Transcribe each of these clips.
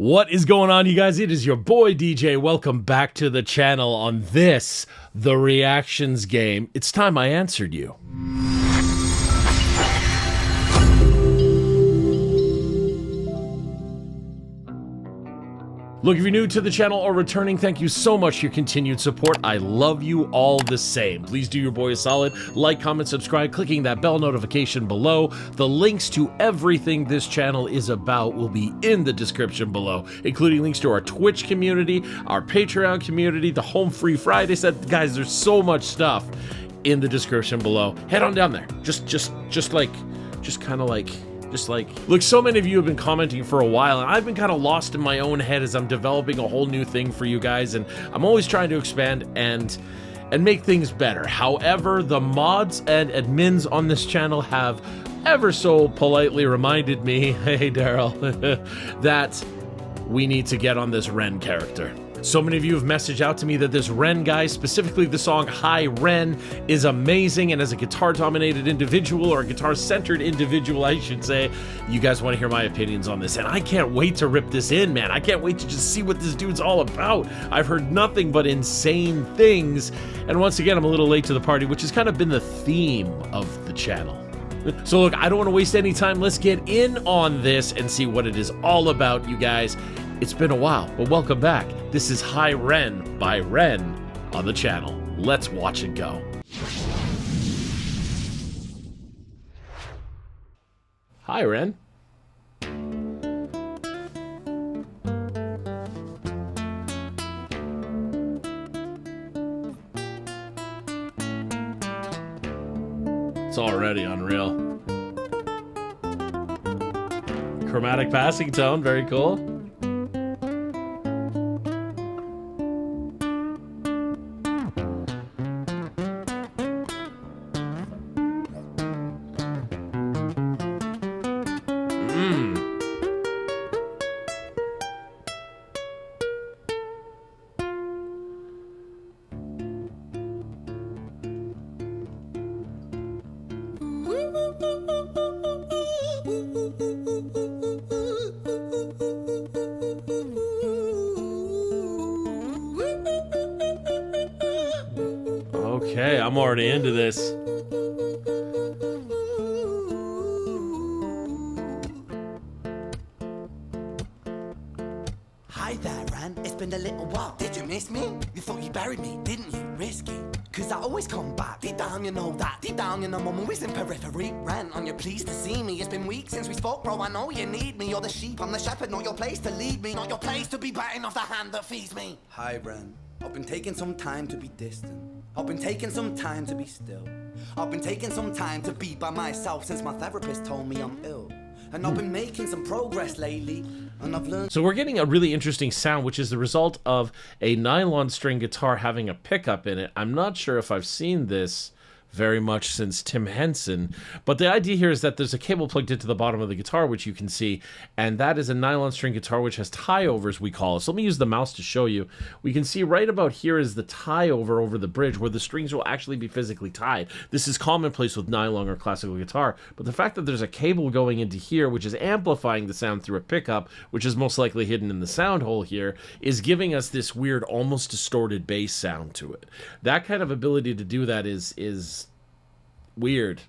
What is going on, you guys? It is your boy DJ. Welcome back to the channel on this, the reactions game. It's time I answered you. Look, if you're new to the channel or returning, thank you so much for your continued support. I love you all the same. Please do your boy a solid. Like, comment, subscribe, clicking that bell notification below. The links to everything this channel is about will be in the description below, including links to our Twitch community, our Patreon community, the Home Free Friday set. Guys, there's so much stuff in the description below. Head on down there. Look, so many of you have been commenting for a while, and I've been kind of lost in my own head as I'm developing a whole new thing for you guys, and I'm always trying to expand and make things better. However, the mods and admins on this channel have ever so politely reminded me, hey Daryl, that we need to get on this Ren character. So many of you have messaged out to me that this Ren guy, specifically the song Hi Ren, is amazing, and as a guitar-dominated individual, or a guitar-centered individual, I should say, you guys want to hear my opinions on this, and I can't wait to rip this in, man. I can't wait to just see what this dude's all about. I've heard nothing but insane things, and once again, I'm a little late to the party, which has kind of been the theme of the channel. So look, I don't want to waste any time. Let's get in on this and see what it is all about, you guys. It's been a while, but welcome back. This is Hi Ren by Ren on the channel. Let's watch it go. Hi, Ren. It's already unreal. Chromatic passing tone, very cool. Okay, I'm already into this. Hi there, Ren. It's been a little while. Did you miss me? You thought you buried me, didn't you? Risky. Cause I always come back. Deep down, you know that. Deep down, you know I'm always in periphery. Ren, aren't you pleased to see me? It's been weeks since we spoke, bro. I know you need me. You're the sheep, I'm the shepherd. Not your place to lead me. Not your place to be biting off the hand that feeds me. Hi, Ren. I've been taking some time to be distant. I've been taking some time to be still. I've been taking some time to be by myself since my therapist told me I'm ill. And I've been making some progress lately, and I've learned. So we're getting a really interesting sound, which is the result of a nylon string guitar having a pickup in it. I'm not sure if I've seen this very much since Tim Henson, but the idea here is that there's a cable plugged into the bottom of the guitar, which you can see, and that is a nylon string guitar which has tie overs, we call it. So let me use the mouse to show you. We can see right about here is the tie over the bridge where the strings will actually be physically tied. This is commonplace with nylon or classical guitar, but the fact that there's a cable going into here which is amplifying the sound through a pickup, which is most likely hidden in the sound hole here, is giving us this weird, almost distorted bass sound to it. That kind of ability to do that is weird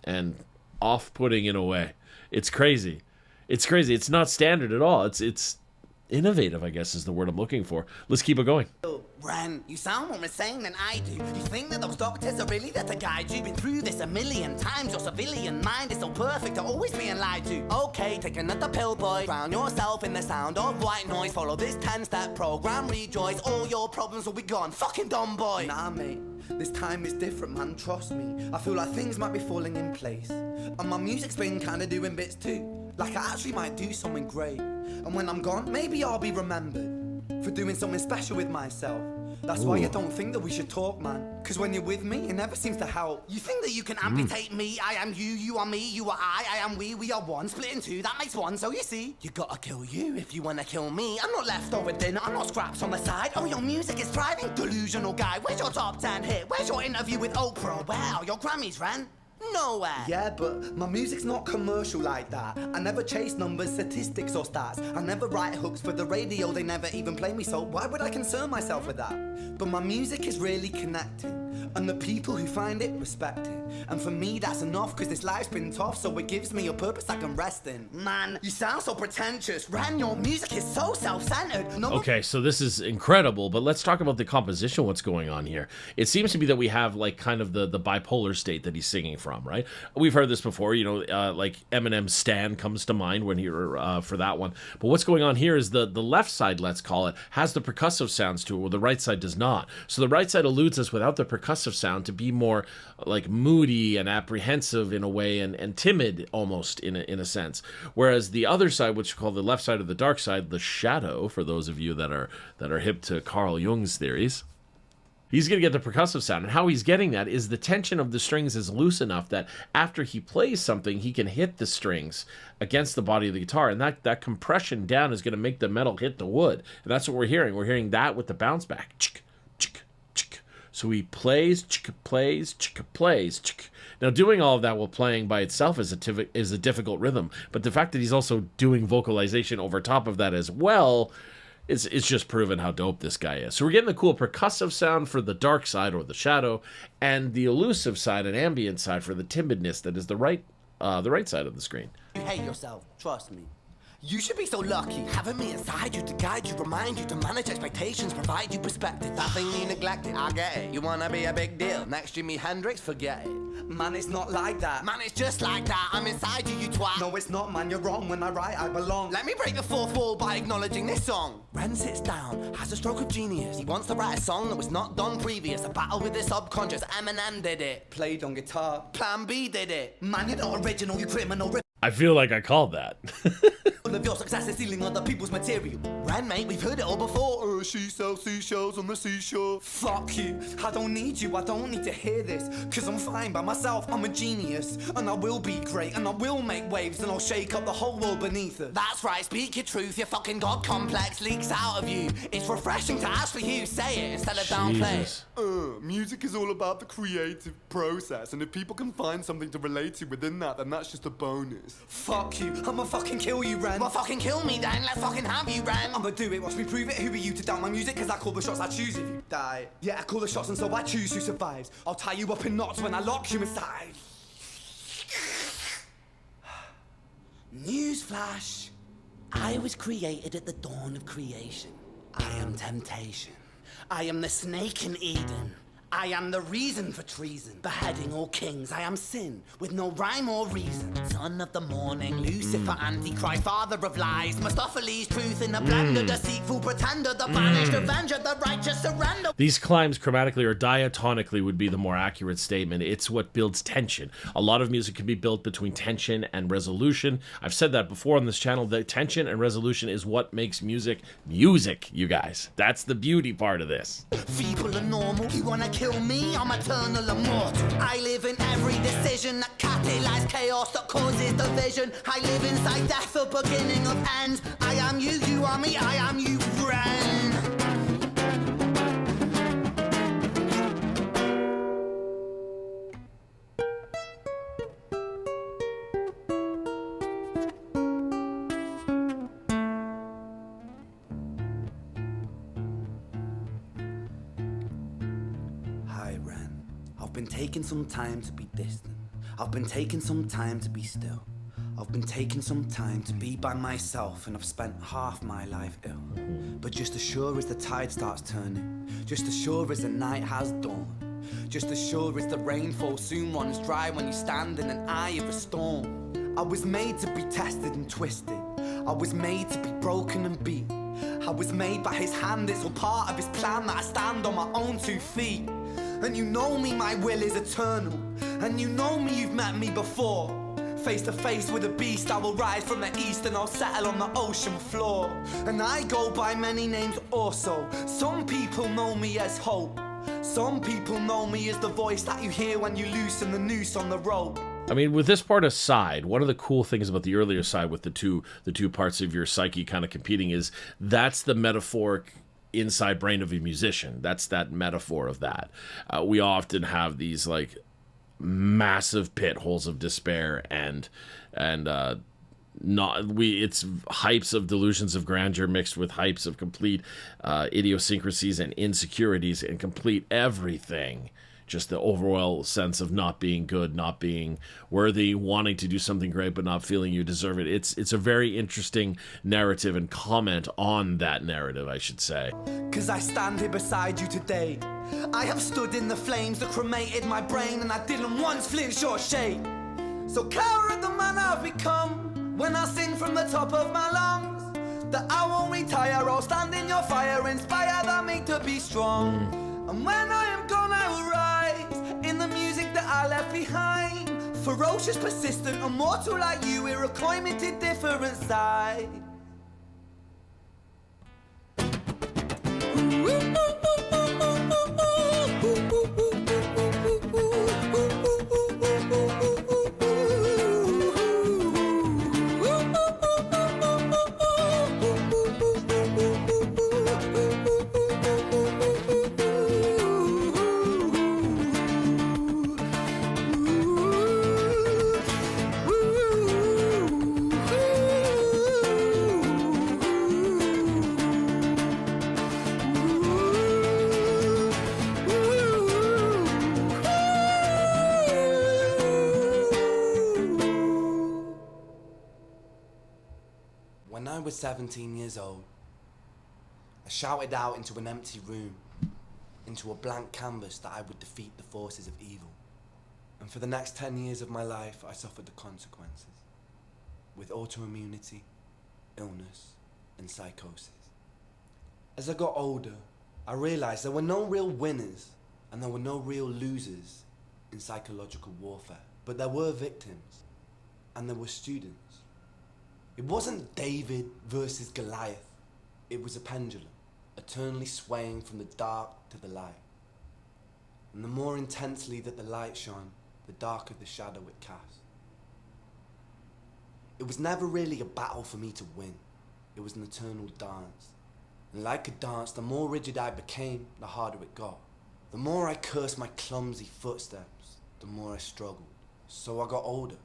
and off-putting in a way. It's crazy. It's crazy. It's not standard at all. It's innovative, I guess, is the word I'm looking for. Let's keep it going. Ren, you sound more insane than I do. You think that those doctors are really there to guide you? Been through this a million times. Your civilian mind is so perfect to always being lied to. Okay, take another pill, boy. Drown yourself in the sound of white noise. Follow this 10-step program. Rejoice. All your problems will be gone. Fucking dumb boy. Nah, mate. This time is different, man. Trust me. I feel like things might be falling in place. And my music's been kinda doing bits too. Like I actually might do something great. And when I'm gone, maybe I'll be remembered for doing something special with myself. That's why you don't think that we should talk, man. Cause when you're with me, it never seems to help. You think that you can amputate me, I am you, you are me, you are I am we are one. Split in two, that makes one, so you see. You gotta kill you if you wanna kill me. I'm not leftover dinner, I'm not scraps on the side. Oh, your music is thriving, delusional guy. Where's your top 10 hit? Where's your interview with Oprah? Where are your Grammys, Ren? Nowhere. Yeah, but my music's not commercial like that. I never chase numbers, statistics or stats. I never write hooks for the radio, they never even play me, so why would I concern myself with that? But my music is really connecting, and the people who find it respect it. And for me that's enough, cause this life's been tough, so it gives me a purpose I can rest in. Man, you sound so pretentious. Ren, your music is so self-centered. No Okay, so this is incredible, but let's talk about the composition, what's going on here. It seems to be that we have like kind of the bipolar state that he's singing from, right? We've heard this before, you know, like Eminem's Stan comes to mind when you're for that one. But what's going on here is the left side, let's call it, has the percussive sounds to it, where the right side does not. So the right side eludes us without the percussive sound to be more like moody and apprehensive in a way, and timid almost in a sense. Whereas the other side, which we call the left side of the dark side, the shadow, for those of you that are hip to Carl Jung's theories, he's going to get the percussive sound. And how he's getting that is the tension of the strings is loose enough that after he plays something, he can hit the strings against the body of the guitar. And that compression down is going to make the metal hit the wood. And that's what we're hearing. We're hearing that with the bounce back. Chick, chick, chick. So he plays, chick, plays, chick, plays, chick. Now, doing all of that while playing by itself is a difficult rhythm. But the fact that he's also doing vocalization over top of that as well, it's just proven how dope this guy is. So we're getting the cool percussive sound for the dark side or the shadow, and the elusive side and ambient side for the timidness that is the right side of the screen. You hate yourself, trust me. You should be so lucky, having me inside you to guide you, remind you to manage expectations, provide you perspective. That thing you neglected, I get it. You wanna be a big deal, next Jimi Hendrix, forget it. Man, it's not like that. Man, it's just like that. I'm inside you, you twat. No, it's not, man, you're wrong. When I write, I belong. Let me break the fourth wall by acknowledging this song. Ren sits down, has a stroke of genius. He wants to write a song that was not done previous. A battle with the subconscious. Eminem did it. Played on guitar. Plan B did it. Man, you're not original, you criminal. I feel like I called that. All of your success is stealing other people's material. Ren, mate, we've heard it all before. She sells seashells on the seashore. Fuck you, I don't need you, I don't need to hear this. Cause I'm fine by myself, I'm a genius. And I will be great, and I will make waves, and I'll shake up the whole world beneath us. That's right, speak your truth, your fucking god complex leaks out of you. It's refreshing to actually hear you say it instead of downplay it. Music is all about the creative process, and if people can find something to relate to within that, then that's just a bonus. Fuck you, I'ma fucking kill you, Ren. Well, fucking kill me then, let's fucking have you, Ren. I'ma do it, watch me prove it. Who are you to doubt my music? Cause I call the shots, I choose if you die. Yeah, I call the shots and so I choose who survives. I'll tie you up in knots when I lock you inside. Newsflash. I was created at the dawn of creation. I am temptation. I am the snake in Eden. I am the reason for treason, beheading all kings. I am sin, with no rhyme or reason. Son of the morning, Lucifer, Antichrist, father of lies. Mephistophelies, truth in a blender, deceitful pretender, the banished avenger, the righteous surrender. These climbs chromatically or diatonically would be the more accurate statement. It's what builds tension. A lot of music can be built between tension and resolution. I've said that before on this channel, that tension and resolution is what makes music, you guys. That's the beauty part of this. Feeble and normal, you wanna kill me, I'm eternal immortal. I live in every decision that catalyzes chaos, that causes division. I live inside death, the beginning of ends. I am you, you are me, I am you, Ren. Hi, Ren. I've been taking some time to be distant. I've been taking some time to be still. I've been taking some time to be by myself, and I've spent half my life ill. But just as sure as the tide starts turning, just as sure as the night has dawned, just as sure as the rainfall soon runs dry when you stand in an eye of a storm. I was made to be tested and twisted. I was made to be broken and beat. I was made by his hand, it's all part of his plan that I stand on my own 2 feet. And you know me, my will is eternal. And you know me, you've met me before. Face to face with a beast, I will rise from the east and I'll settle on the ocean floor. And I go by many names also. Some people know me as hope. Some people know me as the voice that you hear when you loosen the noose on the rope. I mean, with this part aside, one of the cool things about the earlier side with the two parts of your psyche kind of competing is that's the metaphoric inside brain of a musician. That's that metaphor of that. We often have these like massive pit holes of despair and it's hypes of delusions of grandeur mixed with hypes of complete idiosyncrasies and insecurities and complete everything. Just the overall sense of not being good, not being worthy, wanting to do something great but not feeling you deserve it. It's a very interesting narrative and comment on that narrative, I should say. 'Cause I stand here beside you today. I have stood in the flames that cremated my brain, and I didn't once flinch or shake. So coward the man I've become, when I sing from the top of my lungs, that I won't retire, I'll stand in your fire, inspire that me to be strong. And when I am gone, I will rise in the music that I left behind. Ferocious, persistent, immortal like you, we're a climate different side. When I was 17 years old, I shouted out into an empty room, into a blank canvas, that I would defeat the forces of evil. And for the next 10 years of my life, I suffered the consequences, with autoimmunity, illness, and psychosis. As I got older, I realized there were no real winners and there were no real losers in psychological warfare, but there were victims and there were students. It wasn't David versus Goliath. It was a pendulum, eternally swaying from the dark to the light. And the more intensely that the light shone, the darker the shadow it cast. It was never really a battle for me to win. It was an eternal dance. And like a dance, the more rigid I became, the harder it got. The more I cursed my clumsy footsteps, the more I struggled. So I got older,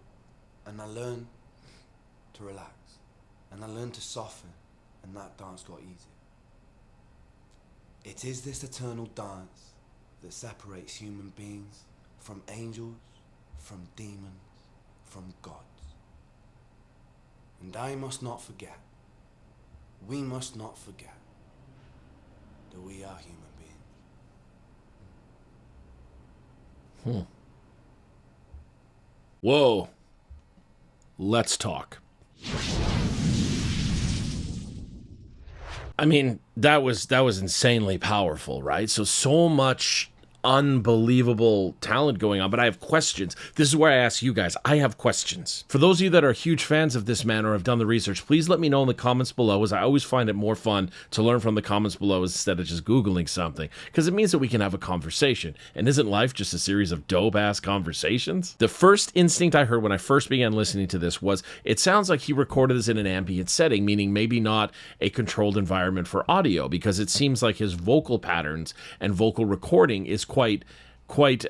and I learned to relax. And I learned to soften, and that dance got easier. It is this eternal dance that separates human beings from angels, from demons, from gods. And I must not forget, we must not forget, that we are human beings. Whoa. Let's talk. I mean, that was insanely powerful, right? So much unbelievable talent going on, but I have questions. This is where I ask you guys. I have questions. For those of you that are huge fans of this man or have done the research, please let me know in the comments below, as I always find it more fun to learn from the comments below instead of just Googling something, because it means that we can have a conversation. And isn't life just a series of dope-ass conversations? The first instinct I heard when I first began listening to this was, it sounds like he recorded this in an ambient setting, meaning maybe not a controlled environment for audio, because it seems like his vocal patterns and vocal recording is quite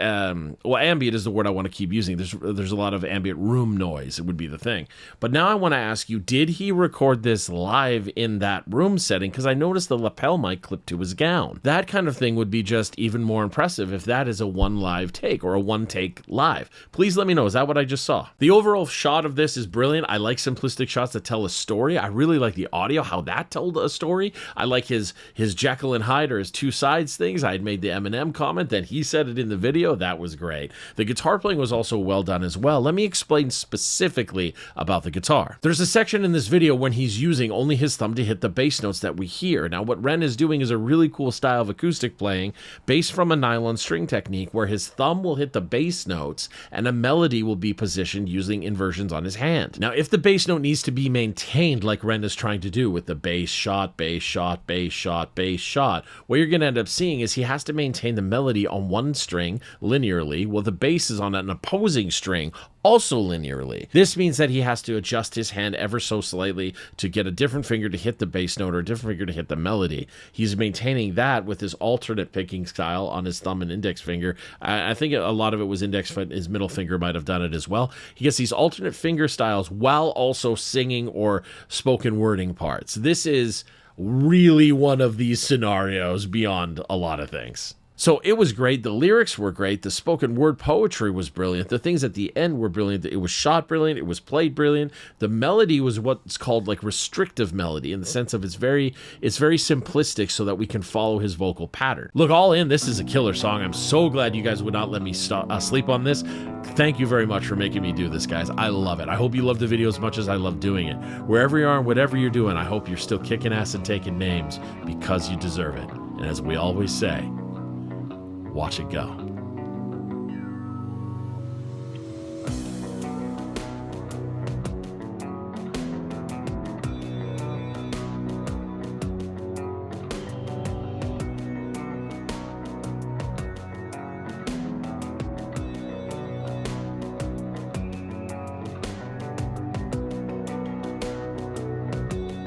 ambient is the word I want to keep using. There's a lot of ambient room noise, it would be the thing. But now I want to ask you, did he record this live in that room setting? Because I noticed the lapel mic clipped to his gown. That kind of thing would be just even more impressive if that is a one live take or a one take live. Please let me know, is that what I just saw? The overall shot of this is brilliant. I like simplistic shots that tell a story. I really like the audio, how that told a story. I like his Jekyll and Hyde or his two sides things. I had made the Eminem comment, then he said it in the video. That was great. The guitar playing was also well done as well. Let me explain specifically about the guitar. There's a section in this video when he's using only his thumb to hit the bass notes that we hear. Now what Ren is doing is a really cool style of acoustic playing based from a nylon string technique where his thumb will hit the bass notes and a melody will be positioned using inversions on his hand. Now if the bass note needs to be maintained like Ren is trying to do with the bass shot, bass shot, bass shot, bass shot, what you're going to end up seeing is he has to maintain the melody on one string string linearly, while the bass is on an opposing string also linearly. This means that he has to adjust his hand ever so slightly to get a different finger to hit the bass note or a different finger to hit the melody. He's maintaining that with his alternate picking style on his thumb and index finger. I think a lot of it was index, but his middle finger might have done it as well. He gets these alternate finger styles while also singing or spoken wording parts. This is really one of these scenarios beyond a lot of things. So it was great. The lyrics were great. The spoken word poetry was brilliant. The things at the end were brilliant. It was shot brilliant. It was played brilliant. The melody was what's called like restrictive melody, in the sense of it's very simplistic so that we can follow his vocal pattern. Look, all in, this is a killer song. I'm so glad you guys would not let me sleep on this. Thank you very much for making me do this, guys. I love it. I hope you love the video as much as I love doing it. Wherever you are and whatever you're doing, I hope you're still kicking ass and taking names because you deserve it. And as we always say, watch it go.